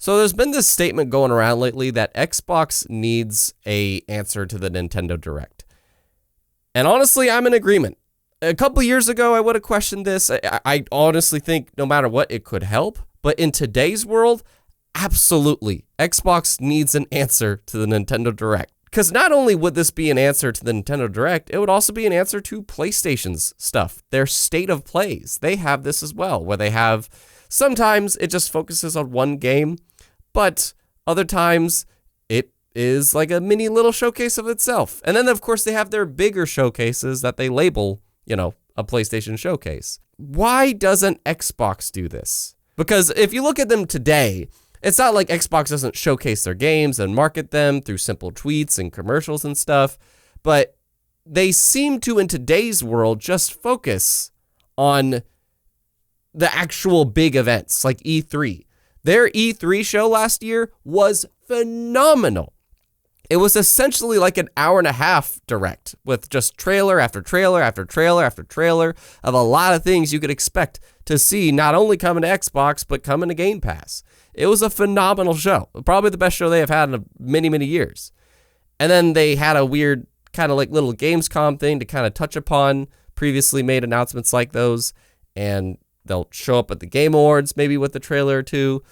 So there's been this statement going around lately that Xbox needs an answer to the Nintendo Direct. And honestly, I'm in agreement. A couple years ago, I would have questioned this. I honestly think no matter what, it could help. But in today's world, absolutely, Xbox needs an answer to the Nintendo Direct. Because not only would this be an answer to the Nintendo Direct, it would also be an answer to PlayStation's stuff, their state of plays. They have this as well, where they have, sometimes it just focuses on one game, but other times it is like a mini little showcase of itself. And then, of course, they have their bigger showcases that they label, a PlayStation showcase. Why doesn't Xbox do this? Because if you look at them today, it's not like Xbox doesn't showcase their games and market them through simple tweets and commercials and stuff, but they seem to, in today's world, just focus on the actual big events like E3. Their E3 show last year was phenomenal. It was essentially like an hour and a half direct with just trailer after trailer after trailer after trailer of a lot of things you could expect to see not only coming to Xbox, but coming to Game Pass. It was a phenomenal show. Probably the best show they have had in many, many years. And then they had a weird kind of like little Gamescom thing to kind of touch upon previously made announcements like those. And they'll show up at the Game Awards, maybe with a trailer or two.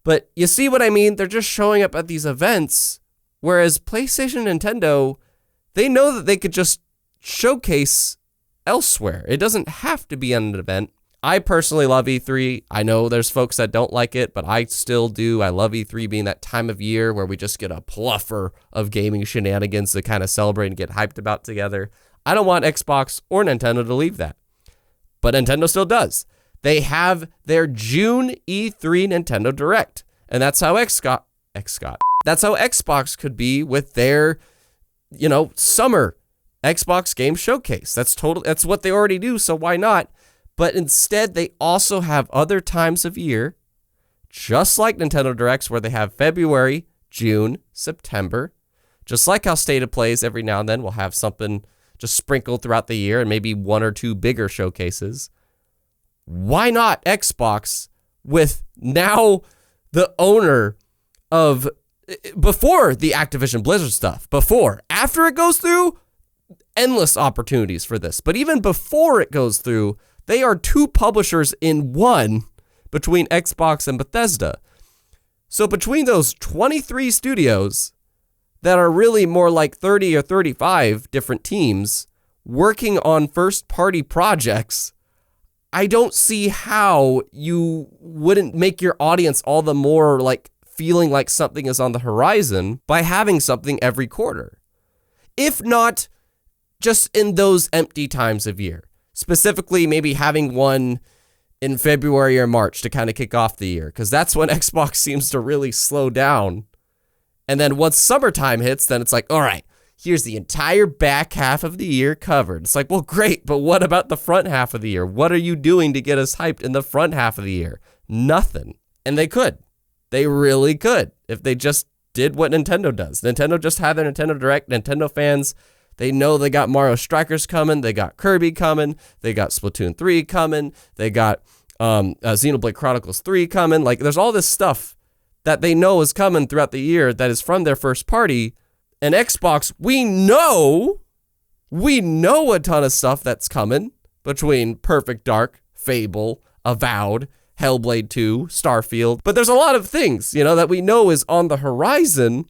But you see what I mean? They're just showing up at these events. Whereas PlayStation and Nintendo, they know that they could just showcase elsewhere. It doesn't have to be an event. I personally love E3. I know there's folks that don't like it, but I still do. I love E3 being that time of year where we just get a pluffer of gaming shenanigans to kind of celebrate and get hyped about together. I don't want Xbox or Nintendo to leave that. But Nintendo still does. They have their June E3 Nintendo Direct. And that's how That's how Xbox could be with their, summer Xbox game showcase. That's what they already do, so why not? But instead, they also have other times of year, just like Nintendo Directs, where they have February, June, September. Just like how State of Plays every now and then will have something just sprinkled throughout the year and maybe one or two bigger showcases. Why not Xbox with now the owner of, before the Activision Blizzard stuff, after it goes through, endless opportunities for this. But even before it goes through, they are two publishers in one between Xbox and Bethesda. So between those 23 studios that are really more like 30 or 35 different teams working on first-party projects, I don't see how you wouldn't make your audience all the more like feeling like something is on the horizon by having something every quarter. If not just in those empty times of year. Specifically, maybe having one in February or March to kind of kick off the year, because that's when Xbox seems to really slow down. And then once summertime hits, then it's like, all right, here's the entire back half of the year covered. It's like, well, great, but what about the front half of the year? What are you doing to get us hyped in the front half of the year? Nothing. And they could. They really could if they just did what Nintendo does. Nintendo just had their Nintendo Direct. Nintendo fans, they know they got Mario Strikers coming. They got Kirby coming. They got Splatoon 3 coming. They got Xenoblade Chronicles 3 coming. Like, there's all this stuff that they know is coming throughout the year that is from their first party. And Xbox, we know a ton of stuff that's coming between Perfect Dark, Fable, Avowed, Hellblade 2, Starfield. But there's a lot of things, that we know is on the horizon.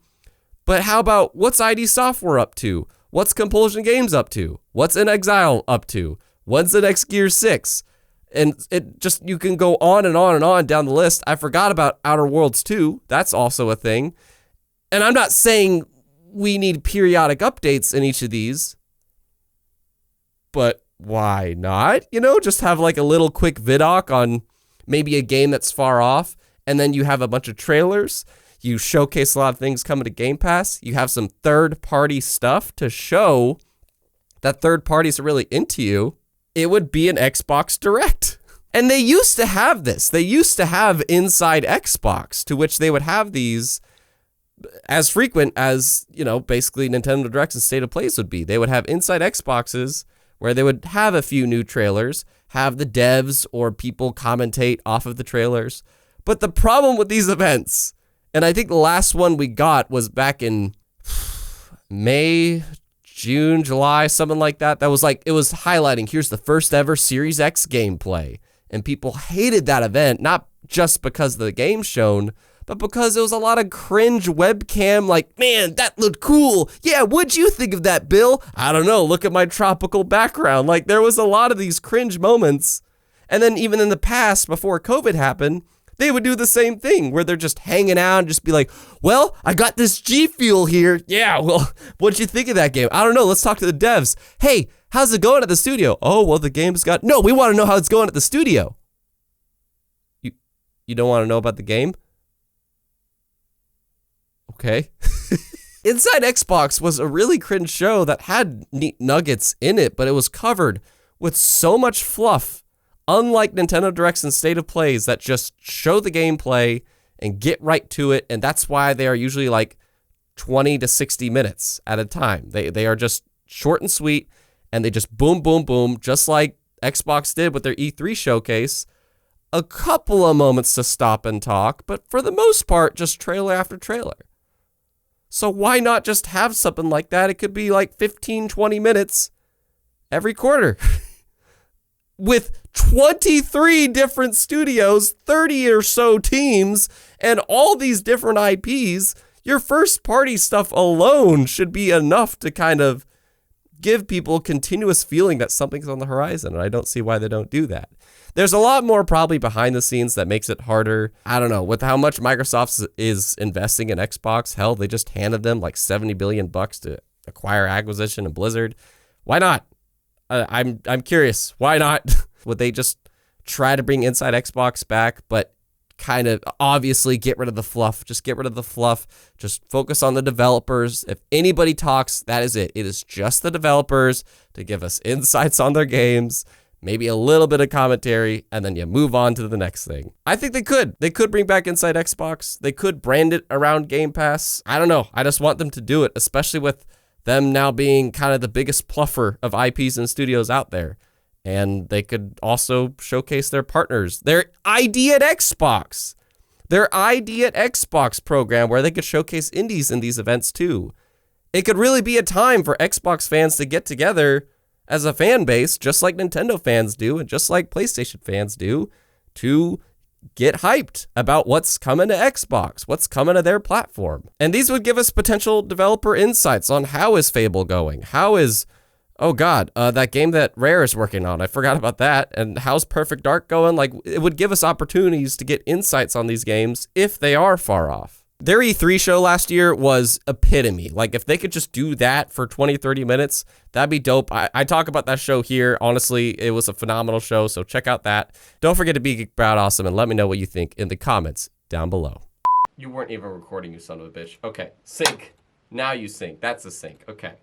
But how about what's ID Software up to? What's Compulsion Games up to? What's In Exile up to? When's the next Gear 6? And it just, you can go on and on and on down the list. I forgot about Outer Worlds 2. That's also a thing. And I'm not saying we need periodic updates in each of these, but why not? Just have like a little quick vidoc on maybe a game that's far off, and then you have a bunch of trailers. You showcase a lot of things coming to Game Pass. You have some third-party stuff to show that third parties are really into you. It would be an Xbox Direct. And they used to have this. They used to have Inside Xbox, to which they would have these as frequent as, basically Nintendo Directs and State of Plays would be. They would have Inside Xboxes where they would have a few new trailers, have the devs or people commentate off of the trailers. But the problem with these events And I think the last one we got was back in May, June, July, something like that. That was like, it was highlighting, here's the first ever Series X gameplay. And people hated that event, not just because of the game shown, but because it was a lot of cringe webcam, like, man, that looked cool. Yeah, what'd you think of that, Bill? I don't know, look at my tropical background. Like, there was a lot of these cringe moments. And then even in the past, before COVID happened, they would do the same thing where they're just hanging out and just be like, well, I got this G Fuel here. Yeah, well, what'd you think of that game? I don't know, let's talk to the devs. Hey, how's it going at the studio? Oh, well, the game's got, no, we want to know how it's going at the studio. You don't want to know about the game? Okay. Inside Xbox was a really cringe show that had neat nuggets in it, but it was covered with so much fluff, unlike Nintendo Directs and State of Plays that just show the gameplay and get right to it, and that's why they are usually like 20 to 60 minutes at a time. They are just short and sweet, and they just boom, boom, boom, just like Xbox did with their E3 showcase. A couple of moments to stop and talk, but for the most part, just trailer after trailer. So why not just have something like that? It could be like 15, 20 minutes every quarter. With 23 different studios, 30 or so teams, and all these different IPs, your first party stuff alone should be enough to kind of give people a continuous feeling that something's on the horizon, and I don't see why they don't do that. There's a lot more probably behind the scenes that makes it harder. I don't know, with how much Microsoft is investing in Xbox, hell, they just handed them like $70 billion to acquire Acquisition and Blizzard. Why not? I'm curious. Why not? Would they just try to bring Inside Xbox back, but kind of obviously get rid of the fluff? Just get rid of the fluff. Just focus on the developers. If anybody talks, that is it. It is just the developers to give us insights on their games, maybe a little bit of commentary, and then you move on to the next thing. I think they could. They could bring back Inside Xbox. They could brand it around Game Pass. I don't know. I just want them to do it, especially with them now being kind of the biggest pluffer of IPs and studios out there. And they could also showcase their partners, their ID at Xbox, their ID at Xbox program where they could showcase indies in these events too. It could really be a time for Xbox fans to get together as a fan base, just like Nintendo fans do and just like PlayStation fans do, to get hyped about what's coming to Xbox, what's coming to their platform. And these would give us potential developer insights on how is Fable going? How is, oh God, that game that Rare is working on, I forgot about that. And how's Perfect Dark going? Like, it would give us opportunities to get insights on these games if they are far off. Their E3 show last year was epitome. Like, if they could just do that for 20, 30 minutes, that'd be dope. I talk about that show here. Honestly, it was a phenomenal show, so check out that. Don't forget to be Geek Proud Awesome and let me know what you think in the comments down below. You weren't even recording, you son of a bitch. Okay, sync. Now you sync. That's a sync. Okay.